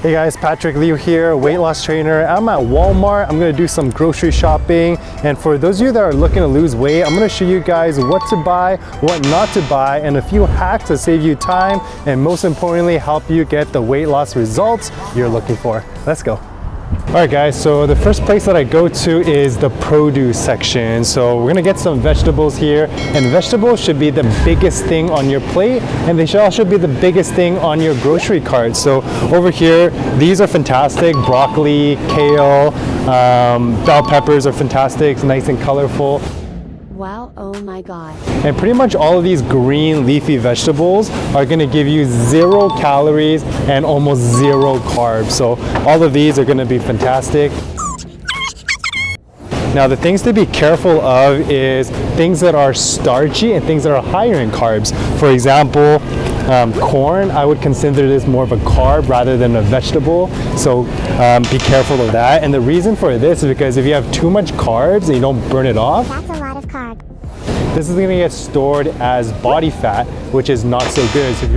Hey guys, Patrick Liu here, weight loss trainer. I'm at Walmart. I'm gonna do some grocery shopping. And for those of you that are looking to lose weight, I'm gonna show you guys what to buy, what not to buy, and a few hacks to save you time and most importantly, help you get the weight loss results you're looking for. Let's go. All right guys, so the first place that I go to is the produce section. So we're gonna get some vegetables here, and vegetables should be the biggest thing on your plate, and they should also be the biggest thing on your grocery cart. So over here, these are fantastic. Broccoli, kale, bell peppers are fantastic, nice and colorful. Wow, oh my god. And pretty much all of these green leafy vegetables are gonna give you 0 calories and almost 0 carbs. So all of these are gonna be fantastic. Now the things to be careful of is things that are starchy and things that are higher in carbs. For example, corn, I would consider this more of a carb rather than a vegetable. So be careful of that. And the reason for this is because if you have too much carbs and you don't burn it off, That's a lot of carb. this is gonna get stored as body fat, which is not so good. So if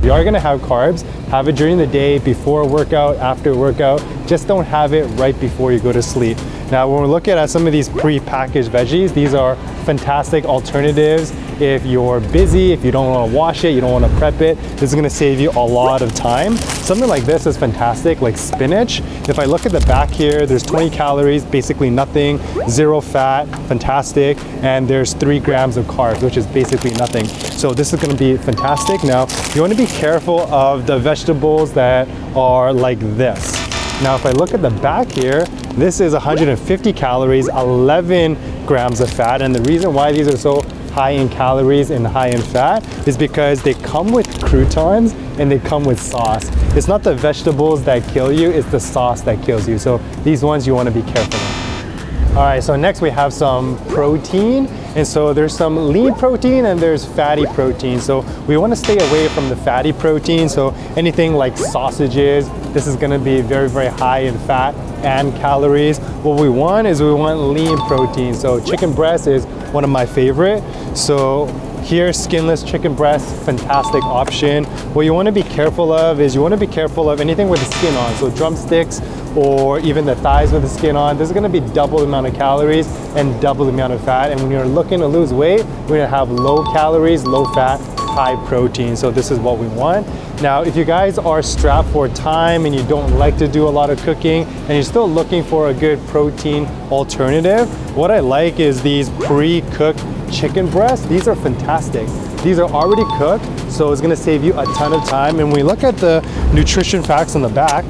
you are gonna have carbs, have it during the day, before a workout, after a workout. Just don't have it right before you go to sleep. Now, when we're looking at some of these pre-packaged veggies, these are fantastic alternatives. If you're busy, if you don't want to wash it, you don't want to prep it, this is going to save you a lot of time. Something like this is fantastic, like spinach. If I look at the back here, there's 20 calories, basically nothing, 0 fat, fantastic, and there's 3 grams of carbs, which is basically nothing. So this is going to be fantastic. Now, you want to be careful of the vegetables that are like this. Now, if I look at the back here, this is 150 calories, 11 grams of fat, and the reason why these are so high in calories and high in fat is because they come with croutons and they come with sauce. It's not the vegetables that kill you, it's the sauce that kills you. So these ones you want to be careful of. All right, so next we have some protein. And so there's some lean protein and there's fatty protein. So we want to stay away from the fatty protein. So anything like sausages, this is going to be very, very high in fat and calories. What we want is we want lean protein. So chicken breast is one of my favorite. So here, skinless chicken breast, fantastic option. What you want to be careful of is you want to be careful of anything with the skin on. So drumsticks or even the thighs with the skin on. This is going to be double the amount of calories and double the amount of fat. And when you're looking to lose weight, we're going to have low calories, low fat, high protein. So this is what we want. Now, if you guys are strapped for time and you don't like to do a lot of cooking and you're still looking for a good protein alternative, what I like is these pre-cooked chicken breasts. These are fantastic. These are already cooked, so it's gonna save you a ton of time. And when we look at the nutrition facts on the back,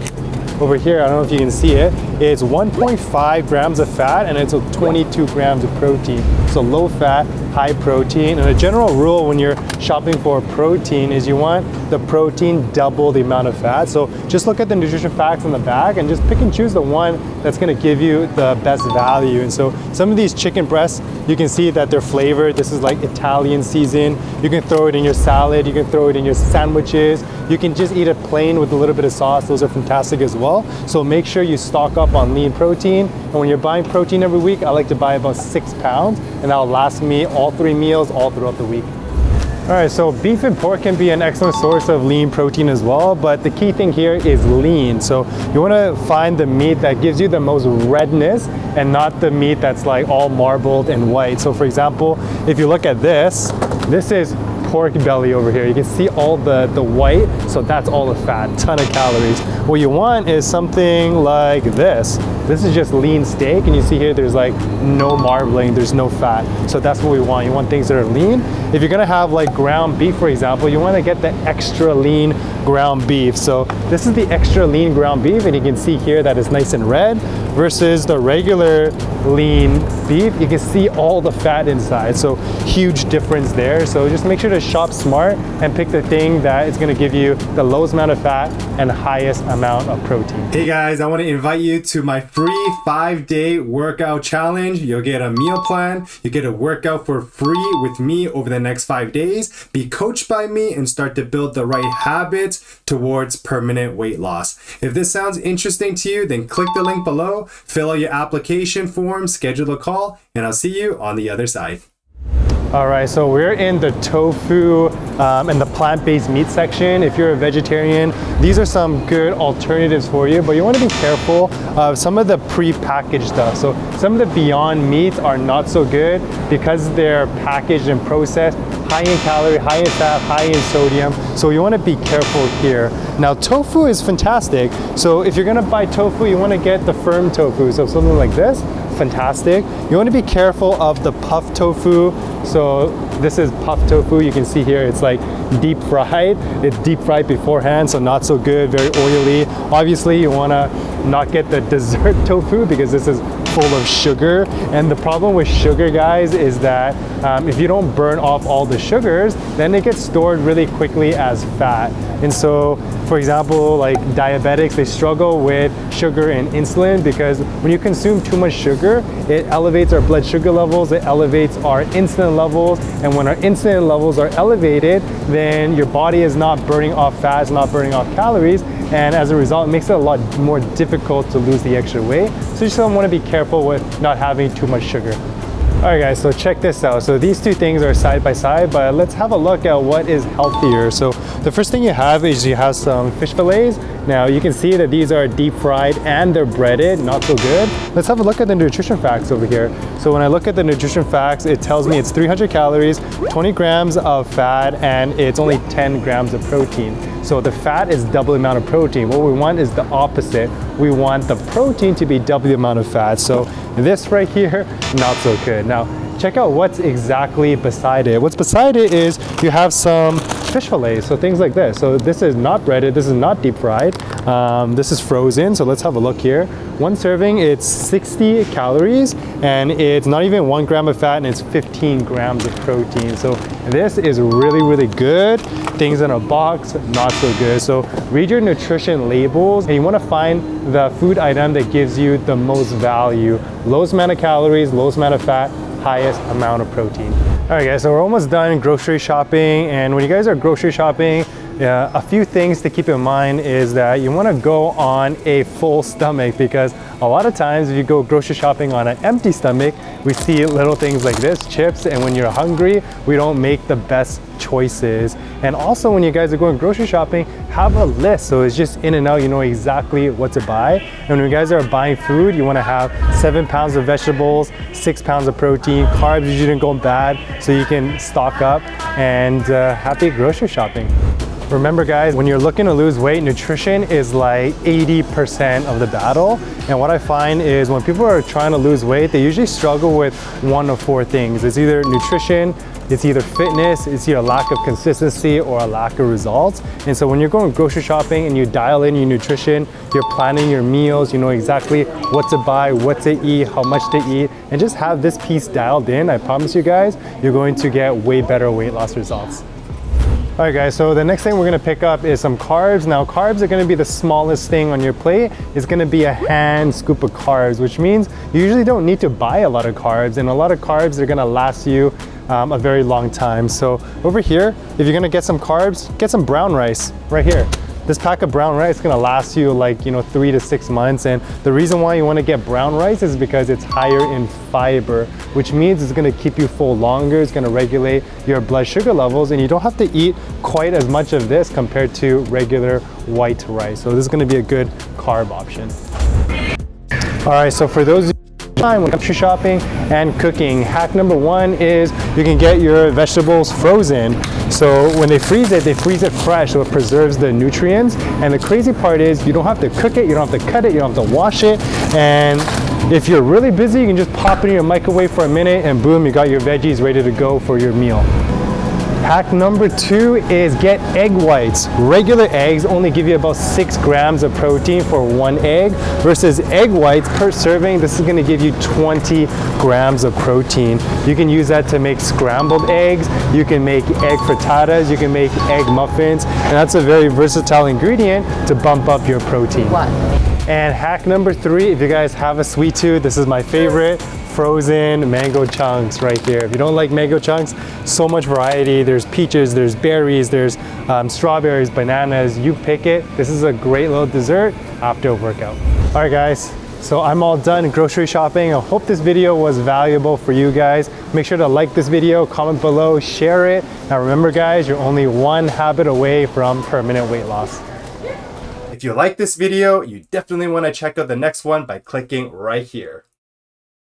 over here, I don't know if you can see it, it's 1.5 grams of fat and it's 22 grams of protein. So low fat, high protein. And a general rule when you're shopping for protein is you want the protein double the amount of fat. So just look at the nutrition facts on the back and just pick and choose the one that's gonna give you the best value. And so some of these chicken breasts, you can see that they're flavored. This is like Italian season. You can throw it in your salad, you can throw it in your sandwiches. You can just eat it plain with a little bit of sauce. Those are fantastic as well. So make sure you stock up on lean protein. And when you're buying protein every week, I like to buy about 6 pounds, and that'll last me all 3 meals all throughout the week. All right, so beef and pork can be an excellent source of lean protein as well, but the key thing here is lean. So you wanna find the meat that gives you the most redness and not the meat that's like all marbled and white. So for example, if you look at this is pork belly over here. You can see all the white, so that's all the fat, ton of calories. What you want is something like this. This is just lean steak, and you see here there's like no marbling, there's no fat. So that's what we want. You want things that are lean. If you're gonna have like ground beef, for example, you wanna get the extra lean ground beef. So this is the extra lean ground beef, and you can see here that it's nice and red versus the regular lean beef. You can see all the fat inside, so huge difference there. So just make sure to shop smart and pick the thing that is gonna give you the lowest amount of fat and highest amount of protein. Hey guys, I wanna invite you to my free 5-day workout challenge. You'll get a meal plan, you get a workout for free with me over the next 5 days, be coached by me, and start to build the right habits towards permanent weight loss. If this sounds interesting to you, then click the link below, fill out your application form, schedule a call, and I'll see you on the other side. All right, so we're in the Tofu and the plant-based meat section. If you're a vegetarian, these are some good alternatives for you, but you want to be careful of some of the pre-packaged stuff. So some of the Beyond Meats are not so good because they're packaged and processed, high in calorie, high in fat, high in sodium. So you want to be careful here. Now tofu is fantastic. So if you're going to buy tofu, you want to get the firm tofu. So something like this, fantastic. You want to be careful of the puff tofu. So this is puff tofu. You can see here it's like deep fried. It's deep fried beforehand, so not so good, very oily. Obviously you want to not get the dessert tofu because this is full of sugar. And the problem with sugar, guys, is that if you don't burn off all the sugars, then it gets stored really quickly as fat. And so, for example, like diabetics, they struggle with sugar and insulin because when you consume too much sugar, it elevates our blood sugar levels, it elevates our insulin levels, and when our insulin levels are elevated, then your body is not burning off fat, it's not burning off calories, and as a result, it makes it a lot more difficult to lose the extra weight. So you just want to be careful with not having too much sugar. All right guys, so check this out. So these two things are side by side, but let's have a look at what is healthier. So the first thing you have is you have some fish fillets. Now you can see that these are deep fried and they're breaded, not so good. Let's have a look at the nutrition facts over here. So when I look at the nutrition facts, it tells me it's 300 calories, 20 grams of fat, and it's only 10 grams of protein. So the fat is double the amount of protein. What we want is the opposite. We want the protein to be double the amount of fat. So this right here, not so good. Now, check out what's exactly beside it. What's beside it is you have some fish fillets, so things like this. So this is not breaded, this is not deep fried, this is frozen. So let's have a look here. One serving, it's 60 calories, and it's not even 1 gram of fat, and it's 15 grams of protein. So this is really, really good. Things in a box, not so good. So read your nutrition labels, and you want to find the food item that gives you the most value. Lowest amount of calories, lowest amount of fat, highest amount of protein. All right guys, so we're almost done grocery shopping, and when you guys are grocery shopping, a few things to keep in mind is that you want to go on a full stomach, because a lot of times if you go grocery shopping on an empty stomach, we see little things like this, chips, and when you're hungry, we don't make the best choices. And also when you guys are going grocery shopping, have a list, so it's just in and out, you know exactly what to buy. And when you guys are buying food, you want to have 7 pounds of vegetables, 6 pounds of protein. Carbs usually don't go bad, so you can stock up, and happy grocery shopping. Remember guys, when you're looking to lose weight, nutrition is like 80% of the battle. And what I find is when people are trying to lose weight, they usually struggle with one of 4 things. It's either nutrition, it's either fitness, it's either a lack of consistency, or a lack of results. And so when you're going grocery shopping and you dial in your nutrition, you're planning your meals, you know exactly what to buy, what to eat, how much to eat, and just have this piece dialed in, I promise you guys, you're going to get way better weight loss results. All right guys, so the next thing we're gonna pick up is some carbs. Now carbs are gonna be the smallest thing on your plate. It's gonna be a hand scoop of carbs, which means you usually don't need to buy a lot of carbs, and a lot of carbs are gonna last you a very long time. So over here, if you're gonna get some carbs, get some brown rice right here. This pack of brown rice is gonna last you like, 3 to 6 months. And the reason why you wanna get brown rice is because it's higher in fiber, which means it's gonna keep you full longer, it's gonna regulate your blood sugar levels, and you don't have to eat quite as much of this compared to regular white rice. So this is gonna be a good carb option. All right, so for those time when grocery shopping and cooking, hack number 1 is you can get your vegetables frozen. So when they freeze it fresh, so it preserves the nutrients. And the crazy part is you don't have to cook it, you don't have to cut it, you don't have to wash it. And if you're really busy, you can just pop it in your microwave for a minute, and boom, you got your veggies ready to go for your meal. Hack number 2 is get egg whites. Regular eggs only give you about 6 grams of protein for 1 egg, versus egg whites per serving, this is gonna give you 20 grams of protein. You can use that to make scrambled eggs, you can make egg frittatas, you can make egg muffins, and that's a very versatile ingredient to bump up your protein. What? And hack number 3, if you guys have a sweet tooth, this is my favorite, frozen mango chunks right here. If you don't like mango chunks, so much variety. There's peaches, there's berries, there's strawberries, bananas, you pick it. This is a great little dessert after a workout. All right guys, So I'm all done grocery shopping. I hope this video was valuable for you guys. Make sure to like this video, comment below, share it. Now remember guys, you're only one habit away from permanent weight loss. If you like this video, you definitely want to check out the next one by clicking right here.